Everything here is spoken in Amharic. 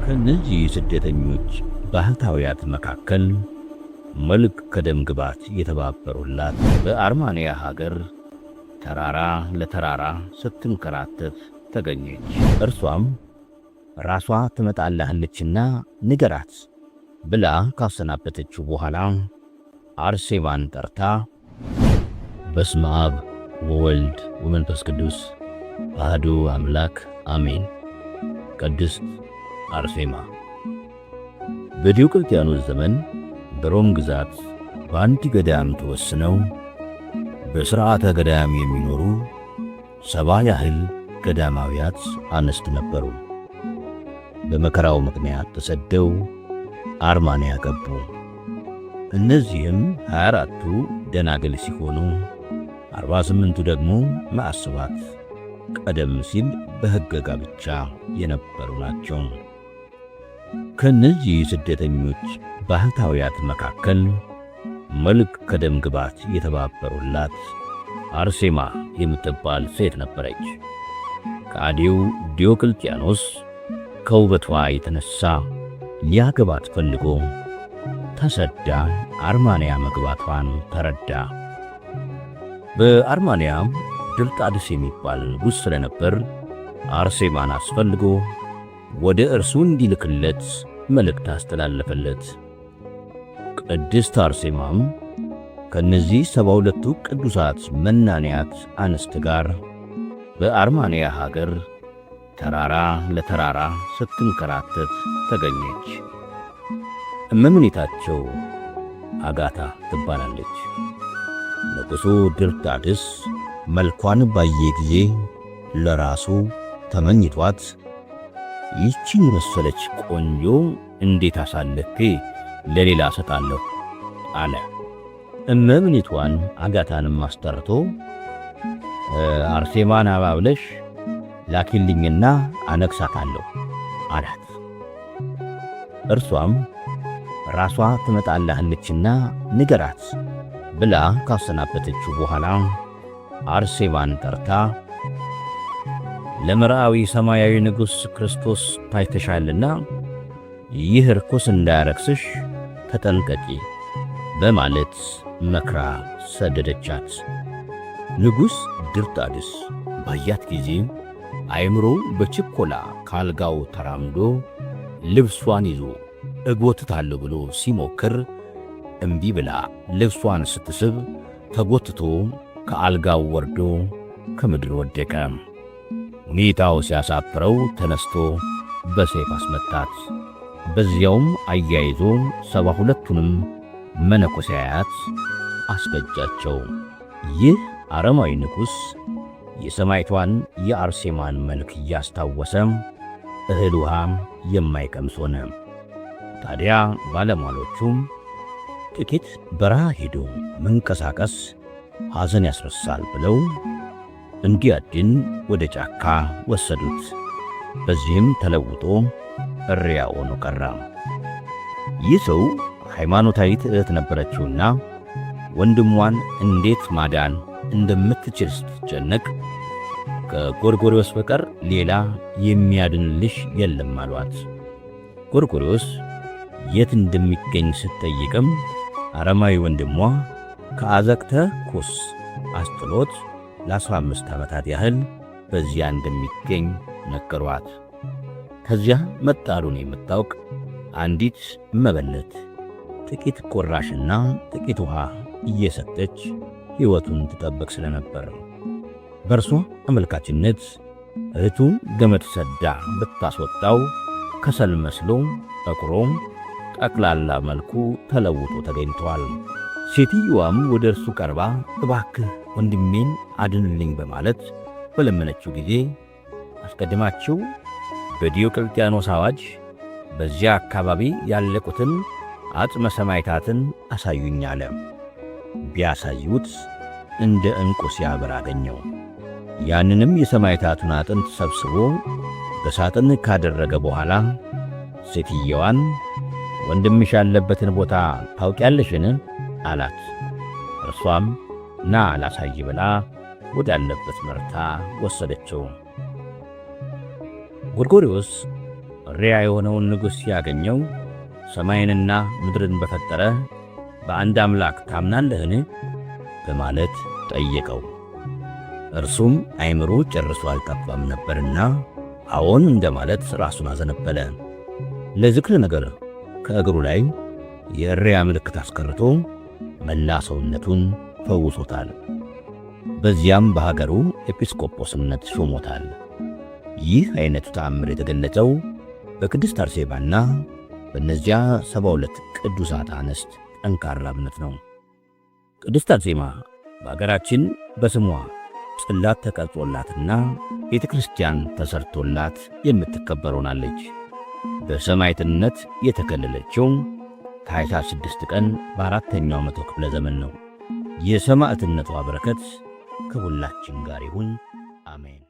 ከነዚህ ስደተኞች ባህታውያት መካከል መልክ ከደም ግባት የተባበሩላት በአርማንያ ሀገር ተራራ ለተራራ ስትንከራተት ተገኘች። እርሷም ራሷ ትመጣልሃለችና ንገራት ብላ ካሰናበተችው በኋላ አርሴማን ጠርታ በስመ አብ ወወልድ ወመንፈስ ቅዱስ አሐዱ አምላክ አሜን። ቅድስት አርሴማ በዲዮቅልጥያኖስ ዘመን በሮም ግዛት በአንድ ገዳም ተወስነው በሥርዓተ ገዳም የሚኖሩ 70 ያህል ገዳማውያት አንስት ነበሩ። በመከራው ምክንያት ተሰደው አርማንያ ገቡ። እነዚህም 24ቱ ደናግል ሲሆኑ 48ቱ ደግሞ ማዕስባት ቀደም ሲል በሕገ ጋብቻ የነበሩ ናቸው። ከነዚህ ስደተኞች ባህታውያት መካከል መልክ ከደም ግባት የተባበሩላት አርሴማ የምትባል ሴት ነበረች። ከአዲው ዲዮቅልጥያኖስ ከውበቷ የተነሳ ሊያገባት ፈልጎ ተሰዳ አርማንያ መግባቷን ተረዳ። በአርማንያም ድርጣድስ የሚባል ንጉሥ ስለነበር አርሴማን አስፈልጎ ወደ እርሱ እንዲልክለት መልእክት አስተላለፈለት። ቅድስት አርሴማም ከነዚህ 72ቱ ቅዱሳት መናንያት አንስት ጋር በአርማንያ ሀገር ተራራ ለተራራ ስትንከራተት ተገኘች። እመምኔታቸው አጋታ ትባላለች። ንጉሡ ድርጣድስ መልኳን ባየ ጊዜ ለራሱ ተመኝቷት ይህችን መሰለች ቆንጆ እንዴት አሳልፌ ለሌላ ሰጣለሁ አለ። እመምኔቷን አጋታንም አስጠርቶ አርሴማን አባብለሽ ላኪልኝና አነግሣታለሁ አላት። እርሷም ራሷ ትመጣልሃለችና ንገራት ብላ ካሰናበተችው በኋላ አርሴማን ጠርታ ለመርአዊ ሰማያዊ ንጉሥ ክርስቶስ ታይተሻልና ይህ ርኩስ እንዳያረክስሽ ተጠንቀቂ በማለት መክራ ሰደደቻት። ንጉሥ ድርጣድስ ባያት ጊዜ አእምሮ በችኮላ ካልጋው ተራምዶ ልብሷን ይዞ እጎትታለሁ ብሎ ሲሞክር እምቢ ብላ ልብሷን ስትስብ ተጎትቶ ከአልጋው ወርዶ ከምድር ወደቀ። ሁኔታው ሲያሳፍረው ተነስቶ በሰይፍ አስመታት። በዚያውም አያይዞ 72ቱንም መነኮሳያት አስፈጃቸው። ይህ አረማዊ ንጉሥ የሰማይቷን የአርሴማን መልክ እያስታወሰ እህል ውሃም የማይቀምስ ሆነ። ታዲያ ባለሟሎቹም ጥቂት በረሃ ሄዶ መንቀሳቀስ ሐዘን ያስረሳል ብለው እንዲያድን ወደ ጫካ ወሰዱት። በዚህም ተለውጦ እሪያ ሆኖ ቀረ። ይህ ሰው ሃይማኖታዊት እህት ነበረችውና ወንድሟን እንዴት ማዳን እንደምትችል ስትጨነቅ ከጎርጎርዮስ በቀር ሌላ የሚያድንልሽ የለም አሏት። ጎርጎርዮስ የት እንደሚገኝ ስትጠይቅም አረማዊ ወንድሟ ከአዘቅተ ኩስ አስጥሎት ለ15 ዓመታት ያህል በዚያ እንደሚገኝ ነገሯት። ከዚያ መጣሉን የምታውቅ አንዲት መበለት ጥቂት ቁራሽና ጥቂት ውሃ እየሰጠች ሕይወቱን ትጠብቅ ስለነበር በእርሷ አመልካችነት እህቱ ገመድ ሰዳ ብታስወጣው ከሰል መስሎ ጠቁሮ ጠቅላላ መልኩ ተለውጦ ተገኝቷል። ሴትዮዋም ወደ እርሱ ቀርባ እባክህ ወንድሜን አድንልኝ በማለት በለመነችው ጊዜ አስቀድማችሁ በዲዮቅልጥያኖስ አዋጅ በዚያ አካባቢ ያለቁትን አጽመ ሰማዕታትን አሳዩኝ አለ። ቢያሳዩት እንደ ዕንቁ ሲያበራ አገኘው። ያንንም የሰማዕታቱን አጥንት ሰብስቦ በሳጥን ካደረገ በኋላ ሴትየዋን ወንድምሽ ያለበትን ቦታ ታውቂያለሽን? አላት። እርሷም ና ላሳይ ብላ ወዳለበት መርታ ወሰደችው። ጎርጎርዮስ ሪያ የሆነውን ንጉሥ ያገኘው ሰማይንና ምድርን በፈጠረ በአንድ አምላክ ታምናለህን? በማለት ጠየቀው። እርሱም አይምሮ ጨርሶ አልጠፋም ነበርና አዎን እንደማለት ራሱን አዘነበለ። ለዝክር ነገር ከእግሩ ላይ የእሪያ ምልክት አስቀርቶ መላ ሰውነቱን ፈውሶታል። በዚያም በሀገሩ ኤጲስቆጶስነት ሾሞታል። ይህ አይነቱ ተአምር የተገለጸው በቅድስት አርሴማና በእነዚያ 72 ቅዱሳት አንስት ጠንካራ እምነት ነው። ቅድስት አርሴማ በአገራችን በስሟ ጽላት ተቀርጾላትና ቤተ ክርስቲያን ተሰርቶላት የምትከበር ሆናለች። በሰማዕትነት የተከለለችው ታኅሳስ 6 ቀን በ4ኛው መቶ ክፍለ ዘመን ነው። የሰማዕትነቷ በረከት ከሁላችን ጋር ይሁን፣ አሜን።